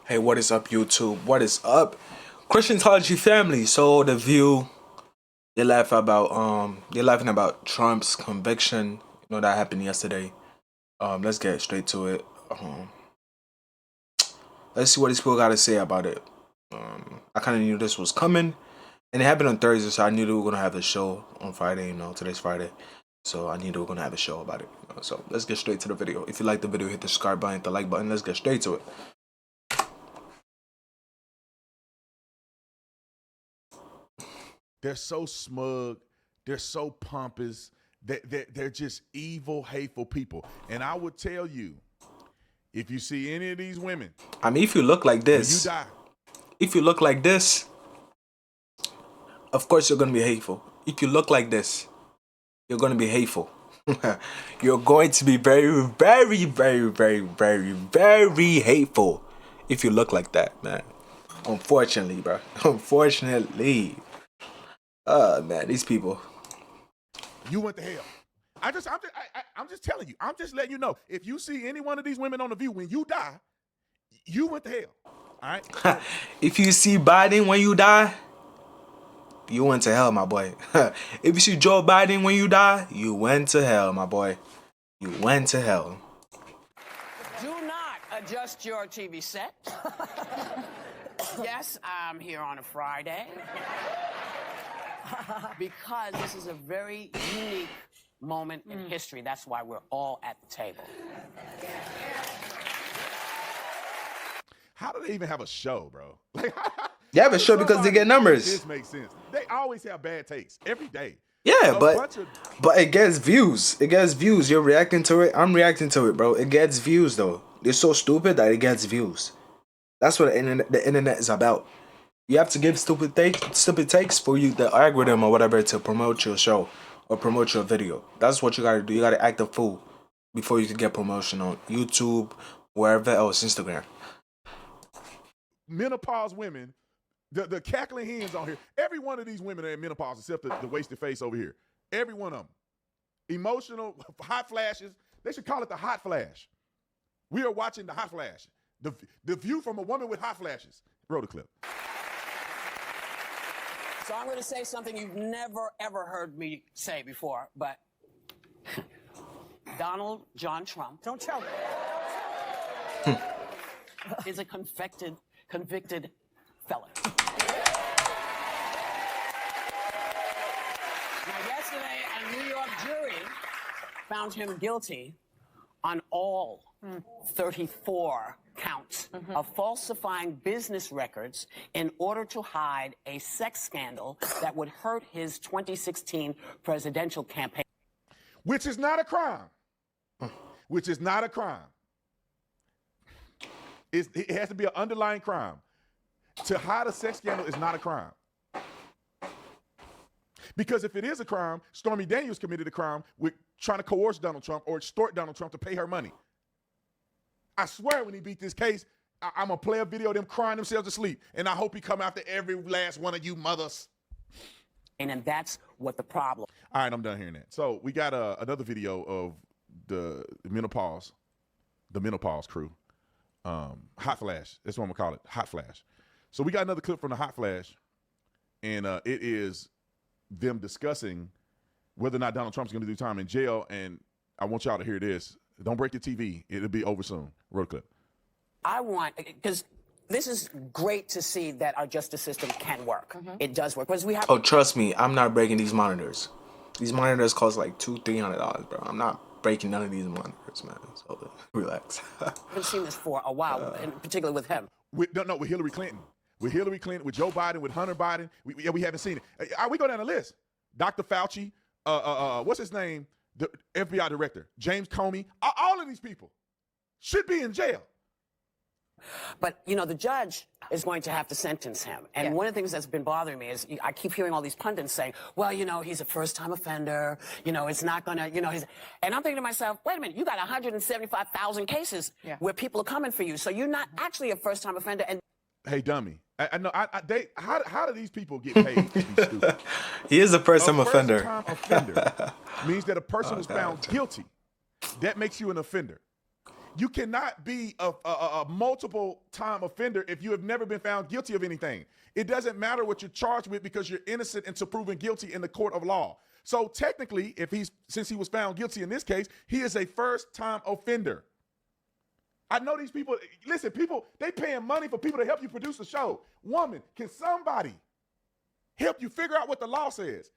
Hey, what is up, YouTube? What is up, Christianology family? So the View, they're laughing about Trump's conviction. You know that happened yesterday. Let's get straight to it. Let's see what these people got to say about it. I kind of knew this was coming, and it happened on Thursday, so I knew they were gonna have a show on Friday. You know, today's Friday, so I knew they were gonna have a show about it. So let's get straight to the video. If you like the video, hit the subscribe button, hit the like button. Let's get straight to it. They're so smug. They're so pompous. They're just evil, hateful people. And I would tell you, if you see any of these women, I mean, if you look like this, when you die, if you look like this, of course you're gonna be hateful. If you look like this, you're gonna be hateful. You're going to be very, very, very, very, very, very hateful if you look like that, man. Unfortunately, bro. Unfortunately. Man, these people. you went to hell. I'm just telling you. I'm just letting you know. If you see any one of these women on The View, when you die, you went to hell. All right. If you see Biden when you die, you went to hell, my boy. If you see Joe Biden when you die, you went to hell, my boy. You went to hell. Do not adjust your TV set. Yes, I'm here on a Friday. Because this is a very unique moment in history. That's why we're all at the table. How do they even have a show, bro? Like, They have a show because they get numbers. This makes sense. They always have bad takes every day. Yeah, but it gets views. It gets views. You're reacting to it. I'm reacting to it, bro. It gets views though. They're so stupid that it gets views. That's what the internet is about. You have to give stupid takes for you, the algorithm or whatever, to promote your show or promote your video. That's what you gotta do. You gotta act a fool before you can get promotion on YouTube, wherever else, Instagram. Menopause women, the cackling hens on here. Every one of these women are in menopause except the wasted face over here. Every one of them. Emotional, hot flashes. They should call it the hot flash. We are watching the hot flash. The view from a woman with hot flashes. Roll the clip. So I'm going to say something you've never, ever heard me say before, but Donald John Trump. Don't tell me. Is a convicted felon. Now, yesterday, a New York jury found him guilty on all 34 counts of falsifying business records in order to hide a sex scandal that would hurt his 2016 presidential campaign. Which is not a crime. Which is not a crime. It has to be an underlying crime. To hide a sex scandal is not a crime. Because if it is a crime, Stormy Daniels committed a crime with trying to coerce Donald Trump or extort Donald Trump to pay her money. I swear when he beat this case, I'm going to play a video of them crying themselves to sleep. And I hope he come after every last one of you mothers. And that's what the problem. All right, I'm done hearing that. So we got another video of the menopause crew. Hot Flash. That's what I'm going to call it. Hot Flash. So we got another clip from the Hot Flash. And it is them discussing whether or not Donald Trump's going to do time in jail. And I want y'all to hear this. Don't break the TV. It'll be over soon. Roll clip. I want, because this is great to see that our justice system can work. It does work. Because we have. Oh, trust me, I'm not breaking these monitors. These monitors cost like $200-$300, bro. I'm not breaking none of these monitors, man. So relax. I haven't seen this for a while, and particularly with him. With Hillary Clinton. With Hillary Clinton, with Joe Biden, with Hunter Biden. We haven't seen it. We go down the list. Dr. Fauci, what's his name? The FBI director, James Comey. All of these people should be in jail. But, you know, the judge is going to have to sentence him. And one of the things that's been bothering me is I keep hearing all these pundits saying, well, you know, he's a first-time offender. You know, it's not going to, you know, and I'm thinking to myself, wait a minute, you got 175,000 cases where people are coming for you. So you're not actually a first-time offender. And hey, dummy. I know. How do these people get paid to be stupid? He is a first-time offender. First-time offender means that a person was found guilty. That makes you an offender. You cannot be a multiple time offender if you have never been found guilty of anything. It doesn't matter what you're charged with because you're innocent until proven guilty in the court of law. So technically, since he was found guilty in this case, he is a first time offender. I know these people, listen, people, they paying money for people to help you produce a show. Woman, can somebody help you figure out what the law says?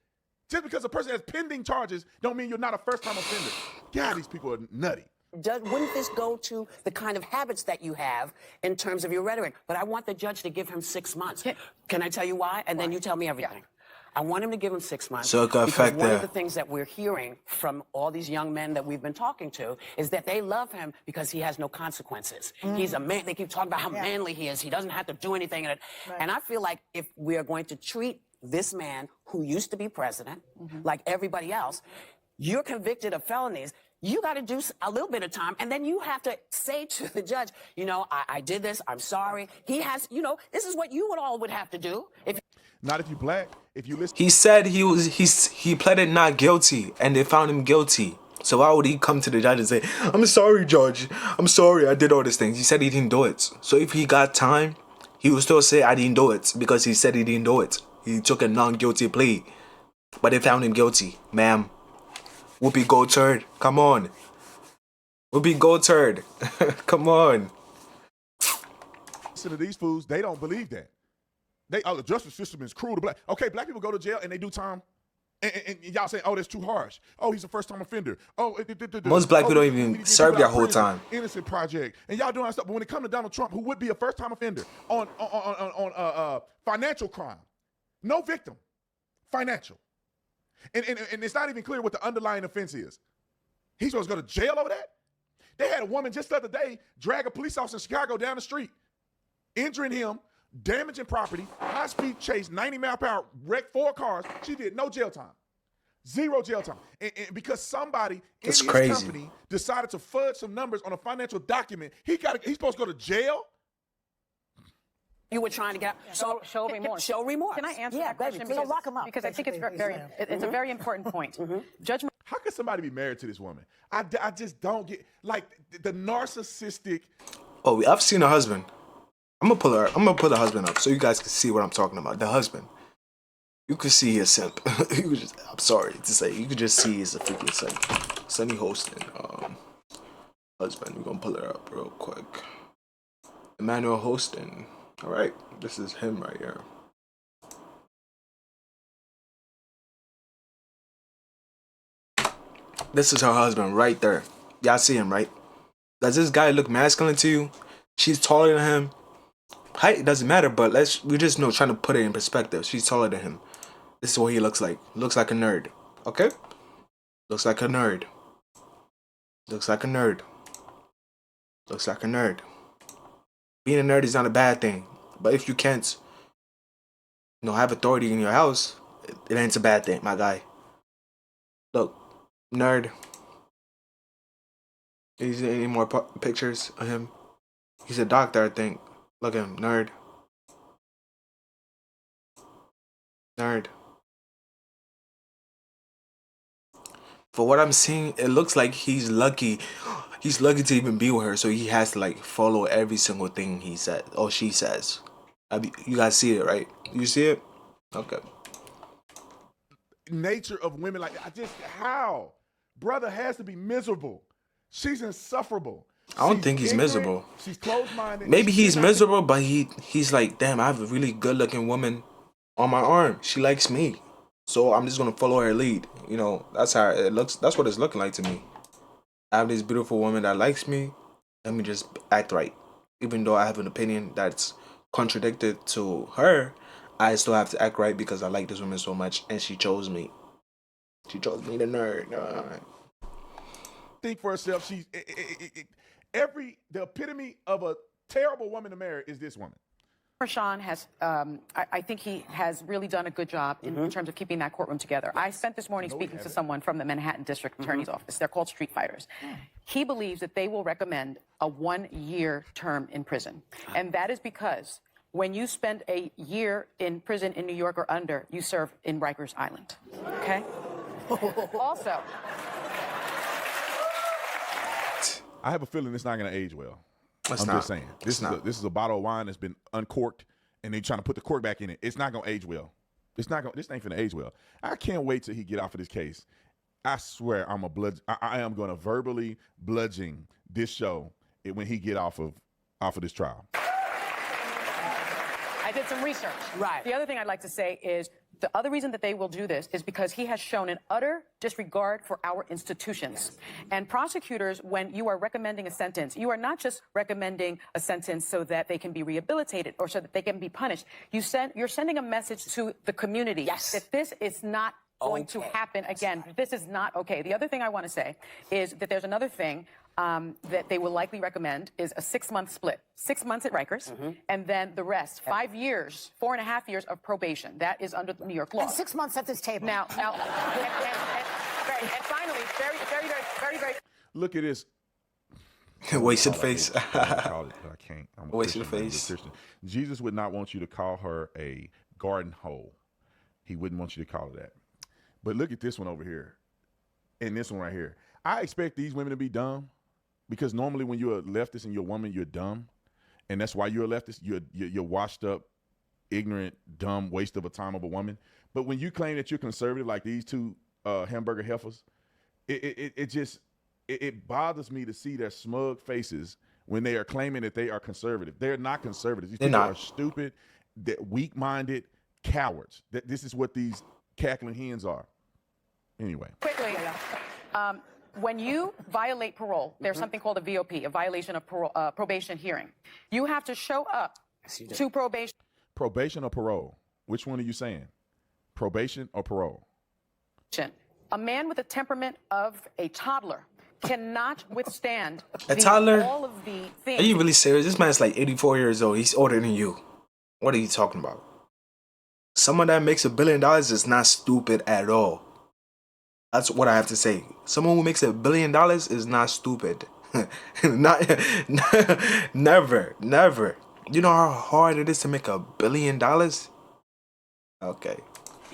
Just because a person has pending charges don't mean you're not a first time offender. God, these people are nutty. Wouldn't this go to the kind of habits that you have in terms of your rhetoric? But I want the judge to give him 6 months. Can I tell you why? And then you tell me everything. Yeah. I want him to give him 6 months. So it could affect one of the things that we're hearing from all these young men that we've been talking to is that they love him because he has no consequences. He's a man. They keep talking about how manly he is. He doesn't have to do anything. And I feel like if we are going to treat this man who used to be president like everybody else, you're convicted of felonies. You got to do a little bit of time, and then you have to say to the judge, you know, I did this. I'm sorry. He has, you know, this is what you would have to do. Not if you black. If you listen. He said he pleaded not guilty, and they found him guilty. So why would he come to the judge and say, "I'm sorry, judge. I'm sorry. I did all these things." He said he didn't do it. So if he got time, he would still say, "I didn't do it," because he said he didn't do it. He took a non-guilty plea, but they found him guilty, ma'am. Whoopi Goldberg, come on. Whoopi Goldberg, come on. Listen to these fools. They don't believe that. The justice system is cruel to black. Okay, black people go to jail and they do time. And y'all say, oh, that's too harsh. Oh, he's a first-time offender. Oh, most black people don't even serve their whole time. Innocent project. And y'all doing that stuff. But when it comes to Donald Trump, who would be a first-time offender on financial crime, no victim, financial. And it's not even clear what the underlying offense is. He's supposed to go to jail over that? They had a woman just the other day drag a police officer in Chicago down the street, injuring him, damaging property, high-speed chase, 90 mile per hour, wrecked 4 cars. She did no jail time. 0 jail time. And because somebody in his company decided to fudge some numbers on a financial document, he's supposed to go to jail? You were trying to get show remorse. Show remorse. Can I answer that question? Because, lock him up. Because I think it's it's a very important point. Judge. How could somebody be married to this woman? I just don't get, like, the narcissistic. Oh, I've seen her husband. I'm gonna pull the husband up so you guys can see what I'm talking about. The husband. You could see his simp. I'm sorry to say, you could just see he's a freaking simp. Sunny Hostin, husband. We're gonna pull it up real quick. Emmanuel Hostin. All right, this is him right here. This is her husband right there. Y'all see him, right? Does this guy look masculine to you? She's taller than him. Height doesn't matter, but we just know, trying to put it in perspective. She's taller than him. This is what he looks like. Looks like a nerd. Okay? Looks like a nerd. Looks like a nerd. Looks like a nerd. Being a nerd is not a bad thing. But if you can't, have authority in your house, it ain't a bad thing, my guy. Look, nerd. Is there any more pictures of him? He's a doctor, I think. Look at him, nerd. Nerd. For what I'm seeing, it looks like he's lucky. He's lucky to even be with her, so he has to follow every single thing he said or she says. You guys see it, right? You see it? Okay. Nature of women, how? Brother has to be miserable. She's insufferable. I don't think he's miserable. She's closed-minded. Maybe he's miserable, but he's like, damn, I have a really good-looking woman on my arm. She likes me, so I'm just gonna follow her lead. That's how it looks. That's what it's looking like to me. I have this beautiful woman that likes me. Let me just act right, even though I have an opinion that's contradicted to her. I still have to act right because I like this woman so much, and she chose me. She chose me, the nerd. Think for herself. She's the epitome of a terrible woman to marry is this woman. Sean has, I think he has really done a good job in terms of keeping that courtroom together. I spent this morning speaking to someone from the Manhattan District Attorney's Office. They're called Street Fighters. He believes that they will recommend a 1-year term in prison. And that is because when you spend a year in prison in New York or under, you serve in Rikers Island. Okay? Also, I have a feeling it's not going to age well. It's I'm not. just saying. This is a bottle of wine that's been uncorked, and they trying to put the cork back in it. It's not going to age well. It's not going. This ain't finna age well. I can't wait till he get off of this case. I swear I am going to verbally bludgeon this show when he get off of this trial. I did some research. Right. The other thing I'd like to say is the other reason that they will do this is because he has shown an utter disregard for our institutions. And prosecutors, when you are recommending a sentence, you are not just recommending a sentence so that they can be rehabilitated or so that they can be punished. You're sending a message to the community that this is not going to happen again. This is not okay. The other thing I want to say is that there's another thing that they will likely recommend is a 6-month split. 6 months at Rikers, and then the rest, 5 years, 4.5 years of probation. That is under New York law. And 6 months at this table. Now, and finally, very. Look at this. Wasted face. I call it, but I can't. I'm a Wasted Christian, I'm a face. Christian. Jesus would not want you to call her a garden hole. He wouldn't want you to call her that. But look at this one over here, and this one right here. I expect these women to be dumb, because normally when you're a leftist and you're a woman, you're dumb, and that's why you're a leftist. You're washed up, ignorant, dumb, waste of a time of a woman. But when you claim that you're conservative, like these two hamburger heifers, it bothers me to see their smug faces when they are claiming that they are conservative. They're not conservatives. These people are stupid, weak-minded cowards. This is what these cackling hens are. Anyway. Quickly, when you violate parole, there's something called a VOP, a violation of probation hearing. You have to show up to probation. Probation or parole? Which one are you saying? Probation or parole? A man with the temperament of a toddler cannot withstand toddler? all of the things. Are you really serious? This man's like 84 years old. He's older than you. What are you talking about? Someone that makes $1 billion is not stupid at all. That's what I have to say. Someone who makes $1 billion is not stupid. Never. You know how hard it is to make $1 billion? Okay.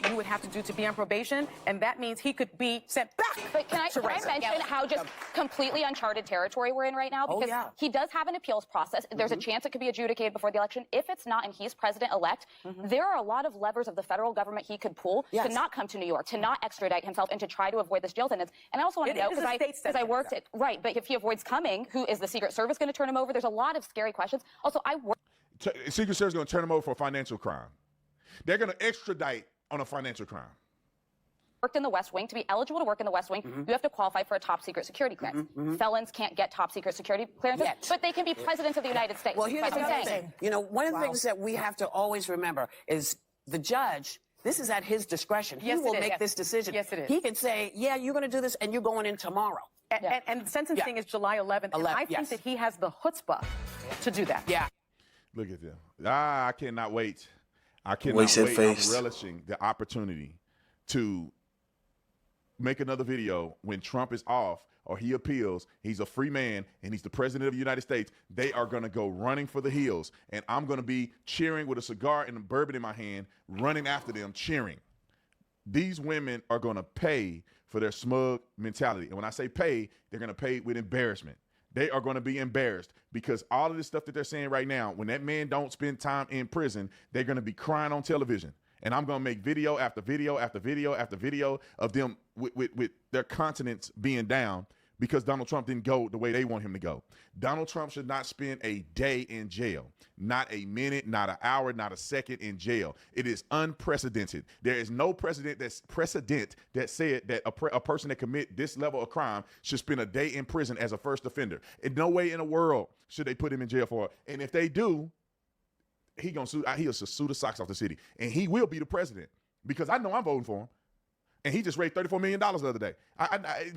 You would have to do to be on probation, and that means he could be sent back. But can I mention how just completely uncharted territory we're in right now? Because he does have an appeals process. There's a chance it could be adjudicated before the election. If it's not and he's president-elect, there are a lot of levers of the federal government he could pull to not come to New York, to not extradite himself, and to try to avoid this jail sentence. And I also want to know, because I worked at, right, but if he avoids coming, who is the Secret Service going to turn him over? There's a lot of scary questions. Also, Secret Service is going to turn him over for a financial crime. They're going to extradite on a financial crime. Worked in the West Wing. To be eligible to work in the West Wing, you have to qualify for a top secret security clearance. Felons can't get top secret security clearances, but they can be presidents of the United States. Well, here's the other thing. You know, one of the things that we have to always remember is the judge, this is at his discretion. He will make this decision. Yes, it is. He can say, yeah, you're going to do this, and you're going in tomorrow. And sentencing is July 11th. And I think that he has the chutzpah to do that. Yeah. Look at them. I cannot wait. I cannot Wasted wait. face. I'm relishing the opportunity to make another video when Trump is off or he appeals. He's a free man and he's the president of the United States. They are going to go running for the hills, and I'm going to be cheering with a cigar and a bourbon in my hand, running after them, cheering. These women are going to pay for their smug mentality. And when I say pay, they're going to pay with embarrassment. They are going to be embarrassed because all of this stuff that they're saying right now, when that man don't spend time in prison, they're going to be crying on television. And I'm going to make video after video after video after video of them with their continents being down because Donald Trump didn't go the way they want him to go. Donald Trump should not spend a day in jail, not a minute, not an hour, not a second in jail. It is unprecedented. There is no precedent that said that a person that commit this level of crime should spend a day in prison as a first offender. In no way in the world should they put him in jail for it. And if they do, he'll sue the socks off the city, and he will be the president because I know I'm voting for him. And he just raised $34 million the other day.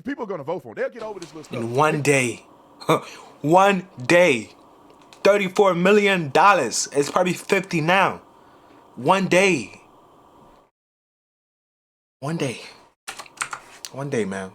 People are going to vote for him. They'll get over this little stuff. In one day. One day. $34 million. It's probably 50 now. One day. One day. One day, man.